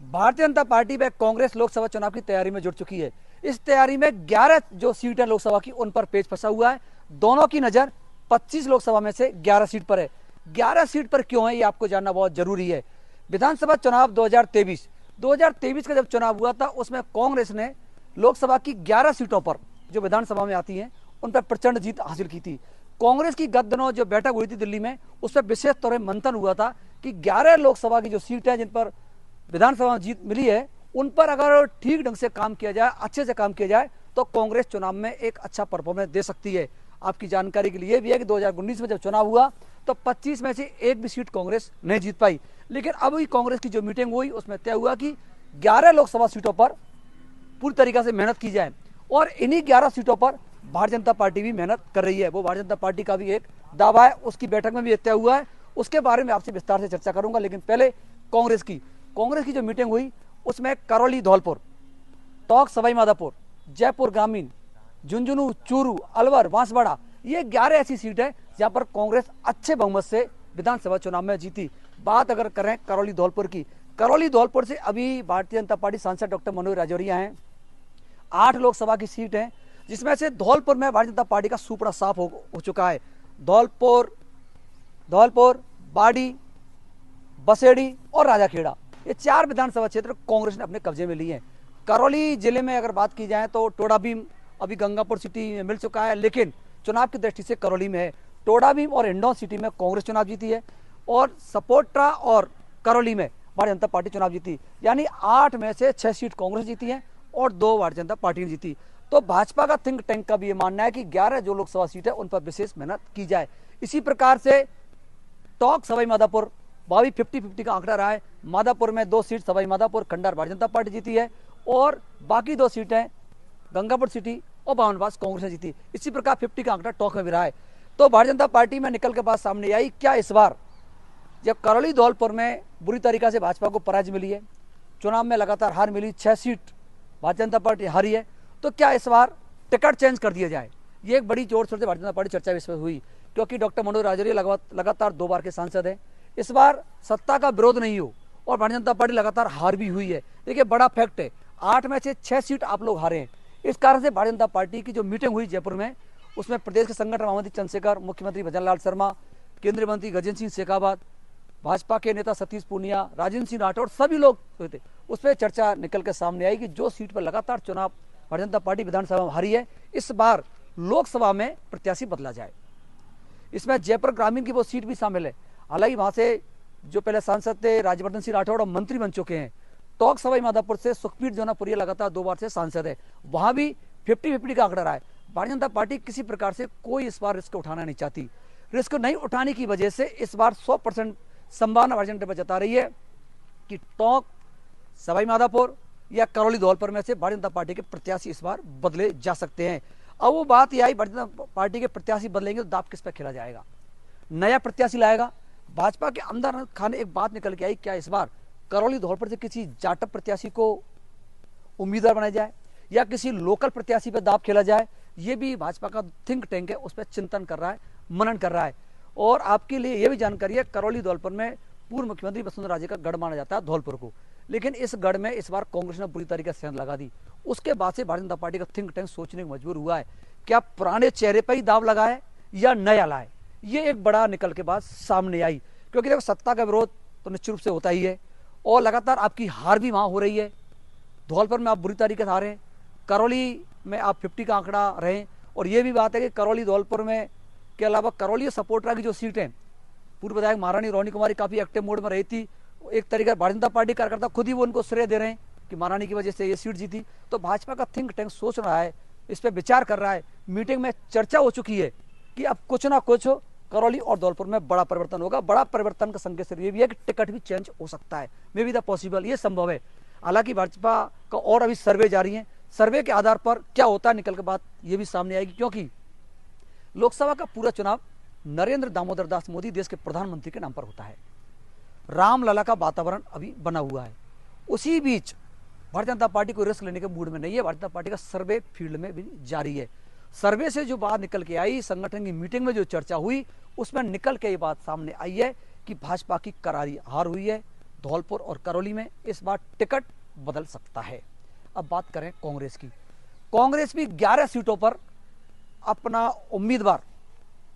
Bharatiya Janata party व कांग्रेस लोकसभा चुनाव की तैयारी में जुट चुकी है। इस तैयारी में 11 जो सीट है लोकसभा की, उन पर पेच फंसा हुआ है। दोनों की नजर 25 लोकसभा में से 11 सीट पर है। 11 सीट पर क्यों है, ये आपको जानना बहुत जरूरी है। विधानसभा चुनाव 2023 का जब चुनाव हुआ था, उसमें कांग्रेस ने लोकसभा की 11 सीटों पर जो विधानसभा में आती हैं, उन पर प्रचंड जीत हासिल की थी। कांग्रेस की गत दिनों जो बैठक हुई थी दिल्ली में, उस पर विशेष तौर पर मंथन हुआ था कि 11 लोकसभा की जो सीट है जिन पर विधानसभा में जीत मिली है, उन पर अगर ठीक ढंग से काम किया जाए, अच्छे से काम किया जाए, तो कांग्रेस चुनाव में एक अच्छा परफॉर्मेंस दे सकती है। आपकी जानकारी के लिए भी है कि 2019 में जब चुनाव हुआ तो 25 में से एक भी सीट कांग्रेस नहीं जीत पाई। लेकिन अब कांग्रेस की जो मीटिंग हुई उसमें तय हुआ कि 11 लोकसभा सीटों पर पूरी तरीके से मेहनत की जाए, और इन्हीं 11 सीटों पर भारतीय जनता पार्टी भी मेहनत कर रही है। वो भारतीय जनता पार्टी का भी एक दावा है, उसकी बैठक में भी तय हुआ है। उसके बारे में आपसे विस्तार से चर्चा करूंगा, लेकिन पहले कांग्रेस की जो मीटिंग हुई उसमें करौली, धौलपुर, टोंक, सवाई माधोपुर, जयपुर ग्रामीण, झुंझुनू, चूरू, अलवर, बांसवाड़ा, ये 11 ऐसी सीट है जहां पर कांग्रेस अच्छे बहुमत से विधानसभा चुनाव में जीती। बात अगर करें करौली धौलपुर की, करौली धौलपुर से अभी भारतीय जनता पार्टी सांसद डॉक्टर मनोज राजौरिया हैं। 8 लोकसभा की सीट है, जिसमें से धौलपुर में भारतीय जनता पार्टी का सुपड़ा साफ हो चुका है। धौलपुर, बाड़ी, बसेड़ी और राजाखेड़ा, ये 4 विधानसभा क्षेत्र कांग्रेस ने अपने कब्जे में लिए हैं। करौली जिले में अगर बात की जाए तो टोडाभीम अभी गंगापुर सिटी में मिल चुका है, लेकिन चुनाव की दृष्टि से करौली में है। टोडाभीम और हिंडौन सिटी में कांग्रेस चुनाव जीती है, और सपोट्रा और करौली में भारतीय जनता पार्टी चुनाव जीती। यानी 8 में से 6 सीट कांग्रेस जीती है और 2 भारतीय जनता पार्टी ने जीती। तो भाजपा का थिंक टैंक का भी ये मानना है कि 11 जो लोकसभा सीट है उन पर विशेष मेहनत की जाए। इसी प्रकार से टोंक, सवाई माधोपुर, भावी 50-50 का आंकड़ा रहा है। माधोपुर में 2 सीट सवाई माधोपुर खंडार भारतीय जनता पार्टी जीती है, और बाकी 2 सीटें गंगापुर सिटी और बावनबास कांग्रेस ने जीती। इसी प्रकार 50 का आंकड़ा टोंक में भी रहा है। तो भारतीय जनता पार्टी में निकल के बात सामने आई, क्या इस बार जब करौली धौलपुर में बुरी तरीका से भाजपा को पराजय मिली है, चुनाव में लगातार हार मिली, 6 सीट भारतीय जनता पार्टी हारी है, तो क्या इस बार टिकट चेंज कर दिया जाए? ये एक बड़ी जोर शोर से भारतीय जनता पार्टी चर्चा इस पर हुई, क्योंकि डॉक्टर मनोज राजौरिया लगातार 2 बार के सांसद हैं। इस बार सत्ता का विरोध नहीं हो और भारतीय जनता पार्टी लगातार हार भी हुई है। देखिए, बड़ा फैक्ट है, 8 में से 6 सीट आप लोग हारे हैं। इस कारण से भारतीय जनता पार्टी की जो मीटिंग हुई जयपुर में, उसमें प्रदेश के संगठन महामंत्री चंद्रशेखर, मुख्यमंत्री भजनलाल शर्मा, केंद्रीय मंत्री गजेंद्र सिंह शेखावत, भाजपा के नेता सतीश पूनिया, राजेंद्र सिंह राठौड़, सभी लोग हुए थे। उस पर चर्चा निकल के सामने आई कि जो सीट पर लगातार चुनाव भारतीय जनता पार्टी विधानसभा में हारी है, इस बार लोकसभा में प्रत्याशी बदला जाए। इसमें जयपुर ग्रामीण की वो सीट भी शामिल है। हालांकि वहां से जो पहले सांसद थे राज्यवर्धन सिंह राठौड़ और मंत्री बन चुके हैं। टोंक, सवाई माधोपुर से सुखबीर जोनापुरिया लगातार 2 बार से सांसद है, वहां भी 50-50 का आंकड़ा रहा है। भारतीय जनता पार्टी किसी प्रकार से कोई इस बार रिस्क उठाना नहीं चाहती। रिस्क नहीं उठाने की वजह से इस बार 100% संभावना भारतीय जनता पार्टी जता रही है कि टोंक, सवाई माधोपुर या करौली धौलपुर में से भारतीय जनता पार्टी के प्रत्याशी इस बार बदले जा सकते हैं। अब वो बात यह आई, भारतीय जनता पार्टी के प्रत्याशी बदलेंगे तो दांव किस पर खेला जाएगा? नया प्रत्याशी लाएगा भाजपा के अंदर खाने। एक बात निकल के आई, क्या इस बार करौली धौलपुर से किसी जाटव प्रत्याशी को उम्मीदवार बनाया जाए या किसी लोकल प्रत्याशी पर दांव खेला जाए? ये भी भाजपा का थिंक टैंक है, उस पर चिंतन कर रहा है, मनन कर रहा है। और आपके लिए यह भी जानकारी है, करौली धौलपुर में पूर्व मुख्यमंत्री वसुंधरा राजे का गढ़ माना जाता है धौलपुर को, लेकिन इस गढ़ में इस बार कांग्रेस ने बुरी तरीके से सेंध लगा दी। उसके बाद से भारतीय जनता पार्टी का थिंक टैंक सोचने को मजबूर हुआ है, क्या पुराने चेहरे पर ही दाव लगाए या नया लाए? ये एक बड़ा निकल के बाद सामने आई, क्योंकि देखो, सत्ता का विरोध तो निश्चित रूप से होता ही है, और लगातार आपकी हार भी वहां हो रही है। धौलपुर में आप बुरी तरीके से हारे, करौली में आप 50 का आंकड़ा रहे, और ये भी बात है कि करौली धौलपुर में के अलावा करौली और सपोट्रा की जो सीटें, पूर्व विधायक महारानी रोहिणी कुमारी काफी एक्टिव मोड में रही थी। एक तरीके भारतीय जनता पार्टी कार्यकर्ता खुद ही वो उनको श्रेय दे रहे हैं कि महारानी की वजह से ये सीट जीती। तो भाजपा का थिंक टैंक सोच रहा है, इस पर विचार कर रहा है। मीटिंग में चर्चा हो चुकी है कि अब कुछ ना कुछ करौली और धौलपुर में बड़ा परिवर्तन होगा। बड़ा परिवर्तन का संकेत ये भी है कि टिकट भी चेंज हो सकता है, मे बी द पॉसिबल, ये संभव है। हालांकि भाजपा का और अभी सर्वे जारी है, सर्वे के आधार पर क्या होता है निकल के बाद ये भी सामने आएगी, क्योंकि लोकसभा का पूरा चुनाव नरेंद्र दामोदर दास मोदी देश के प्रधानमंत्री के नाम पर होता है। रामलला का वातावरण अभी बना हुआ है। उसी बीच भारतीय जनता पार्टी को रिस्क लेने के मूड में नहीं है। भारतीय जनता पार्टी का सर्वे फील्ड में भी जारी है। सर्वे से जो बात निकल के आई, संगठन की मीटिंग में जो चर्चा हुई, उसमें निकल के ये बात सामने आई है कि भाजपा की करारी हार हुई है, धौलपुर और करौली में इस बार टिकट बदल सकता है। अब बात करें कांग्रेस की। कांग्रेस भी 11 सीटों पर अपना उम्मीदवार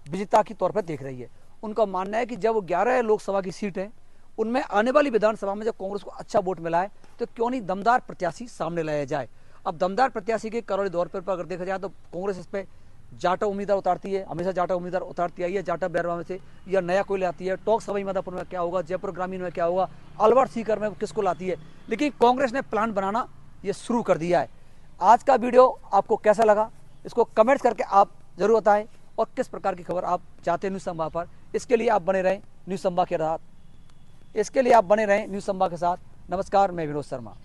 विजेता के तौर पर देख रही है। उनका मानना है कि जब 11 लोकसभा की सीट है, उनमें आने वाली विधानसभा में जब कांग्रेस को अच्छा वोट मिला है तो क्यों नहीं दमदार प्रत्याशी सामने लाया जाए। अब दमदार प्रत्याशी के करौली दौर पर अगर देखा जाए तो कांग्रेस इस पर जाटा उम्मीदवार उतारती है, हमेशा जाटा उम्मीदवार उतारती आई है, जाटा बैरवा में से या नया कोई लाती है, टोंक सवाई माधोपुर में क्या होगा, जयपुर ग्रामीण में क्या होगा, अलवर सीकर में किसको लाती है। लेकिन कांग्रेस ने प्लान बनाना ये शुरू कर दिया है। आज का वीडियो आपको कैसा लगा, इसको कमेंट्स करके आप जरूर बताएं, और किस प्रकार की खबर आप चाहते हैं न्यूज़ संभा पर। इसके लिए आप बने रहें न्यूज़ संभा के साथ। नमस्कार, मैं विनोद शर्मा।